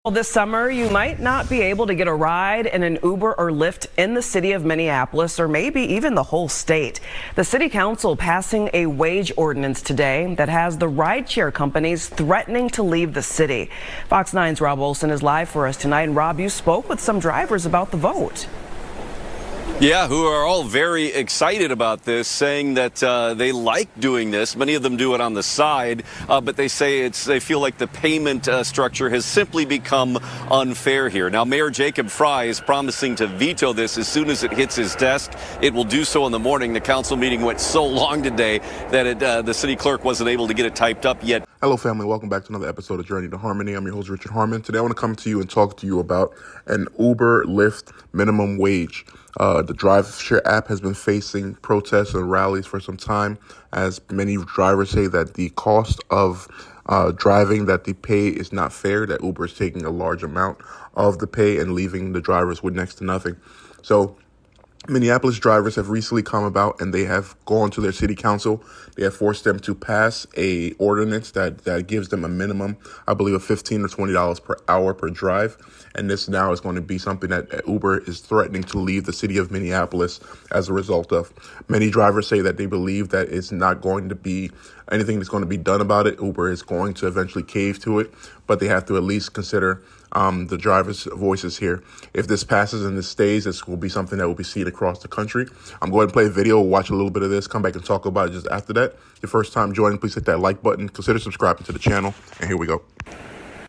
Well, this summer, you might not be able to get a ride in an Uber or Lyft in the city of Minneapolis, or maybe even the whole state. The city council passing a wage ordinance today that has the rideshare companies threatening to leave the city. Fox 9's Rob Olson is live for us tonight. And Rob, you spoke with some drivers about the vote. Yeah, who are all very excited about this, saying that they like doing this. Many of them do it on the side, but they say they feel like the payment structure has simply become unfair here. Now, Mayor Jacob Fry is promising to veto this as soon as it hits his desk. It will do so in the morning. The council meeting went so long today that the city clerk wasn't able to get it typed up yet. Hello, family. Welcome back to another episode of Journey to Harmony. I'm your host, Richard Harmon. Today, I want to come to you and talk to you about an Uber Lyft minimum wage. The DriveShare app has been facing protests and rallies for some time, as many drivers say that the cost of driving, that the pay is not fair, that Uber is taking a large amount of the pay and leaving the drivers with next to nothing. So Minneapolis drivers have recently come about and they have gone to their city council. They have forced them to pass a ordinance that gives them a minimum, I believe, of $15 or $20 per hour per drive. And this now is going to be something that Uber is threatening to leave the city of Minneapolis as a result of. Many drivers say that they believe that it's not going to be anything that's going to be done about it. Uber is going to eventually cave to it, but they have to at least consider the drivers' voices here. If this passes and this stays, this will be something that will be seen across the country. I'm going to play a video, watch a little bit of this, come back and talk about it just after that. Your first time joining, please hit that like button, consider subscribing to the channel, and here we go.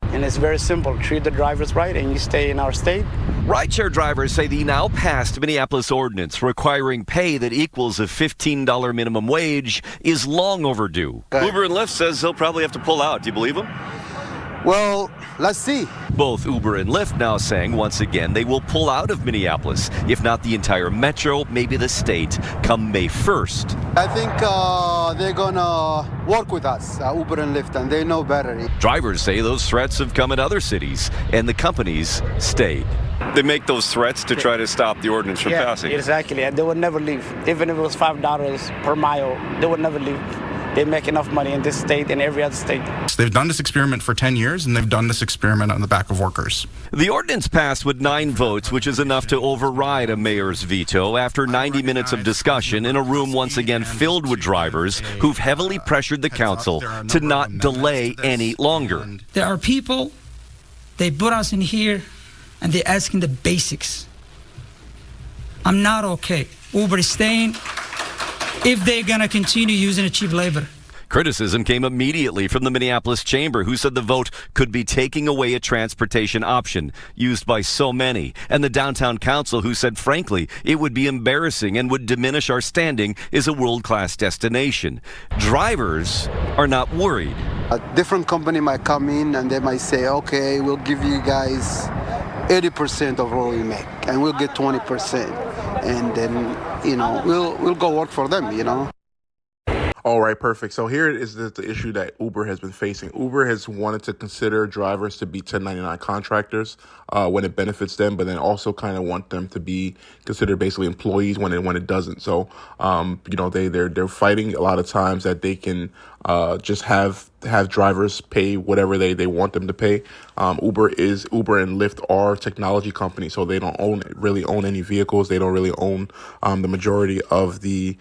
And it's very simple. Treat the drivers right and you stay in our state. Rideshare drivers say the now passed Minneapolis ordinance requiring pay that equals a $15 minimum wage is long overdue. Uber and Lyft says they'll probably have to pull out. Do you believe them? Well, let's see. Both Uber and Lyft now saying once again they will pull out of Minneapolis, if not the entire metro, maybe the state, come May 1st. I think they're going to work with us, Uber and Lyft, and they know better. Drivers say those threats have come in other cities, and the companies stayed. They make those threats to try to stop the ordinance from passing. Exactly, and they would never leave. Even if it was $5 per mile, they would never leave. They make enough money in this state and every other state. They've done this experiment for 10 years, and they've done this experiment on the back of workers. The ordinance passed with 9 votes, which is enough to override a mayor's veto after 90 minutes of discussion in a room once again filled with drivers who've heavily pressured the council to not delay any longer. There are people, they put us in here, and they're asking the basics. I'm not okay. Uber is staying if they're going to continue using a cheap labor. Criticism came immediately from the Minneapolis Chamber, who said the vote could be taking away a transportation option used by so many, and the Downtown Council, who said, frankly, it would be embarrassing and would diminish our standing as a world-class destination. Drivers are not worried. A different company might come in and they might say, okay, we'll give you guys 80% of what we make, and we'll get 20%. And then, we'll go work for them, All right, perfect. So here is the issue that Uber has been facing. Uber has wanted to consider drivers to be 1099 contractors when it benefits them, but then also kind of want them to be considered basically employees when it doesn't. So, they're fighting a lot of times that they can just have drivers pay whatever they want them to pay. Uber and Lyft are technology companies, so they don't really own any vehicles. They don't really own the majority of the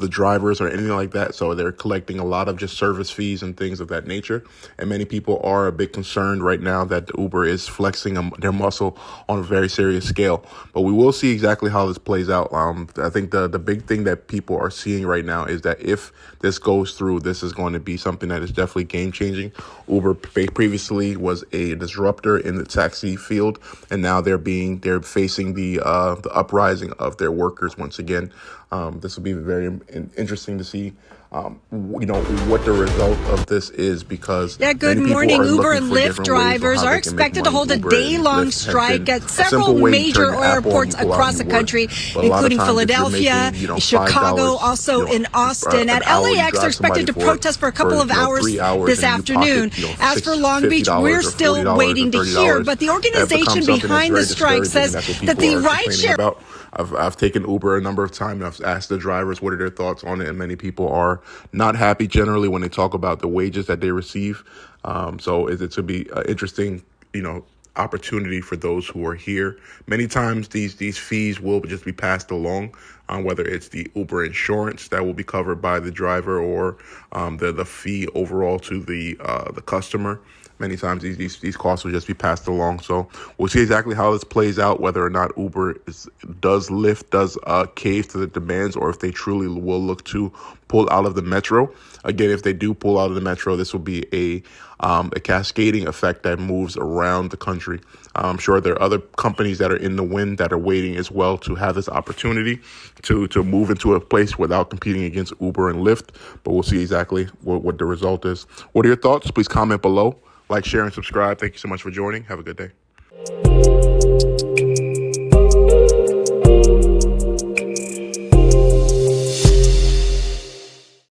drivers or anything like that. So they're collecting a lot of just service fees and things of that nature. And many people are a bit concerned right now that Uber is flexing their muscle on a very serious scale. But we will see exactly how this plays out. I think the big thing that people are seeing right now is that if this goes through, this is going to be something that is definitely game-changing. Uber previously was a disruptor in the taxi field, and now they're facing the uprising of their workers once again. This will be very interesting to see, what the result of this is, because good morning. Uber and Lyft drivers are expected to hold a day-long strike at several major airports across the country, including Philadelphia, Chicago, also in Austin. At LAX, they're expected to protest for a couple of hours this afternoon. As for Long Beach, we're still waiting to hear, but the organization behind the strike says that the rideshare... I've taken Uber a number of times. I've asked the drivers what are their thoughts on it, and many people are not happy generally when they talk about the wages that they receive. So it's to be interesting opportunity for those who are here. Many times these fees will just be passed along, whether it's the Uber insurance that will be covered by the driver or the fee overall to the customer. Many times these costs will just be passed along. So we'll see exactly how this plays out, whether or not Uber does cave to the demands, or if they truly will look to pull out of the metro. Again, if they do pull out of the metro, this will be a cascading effect that moves around the country. I'm sure there are other companies that are in the wind that are waiting as well to have this opportunity to move into a place without competing against Uber and Lyft. But we'll see exactly what the result is. What are your thoughts? Please comment below. Like, share, and subscribe. Thank you so much for joining. Have a good day.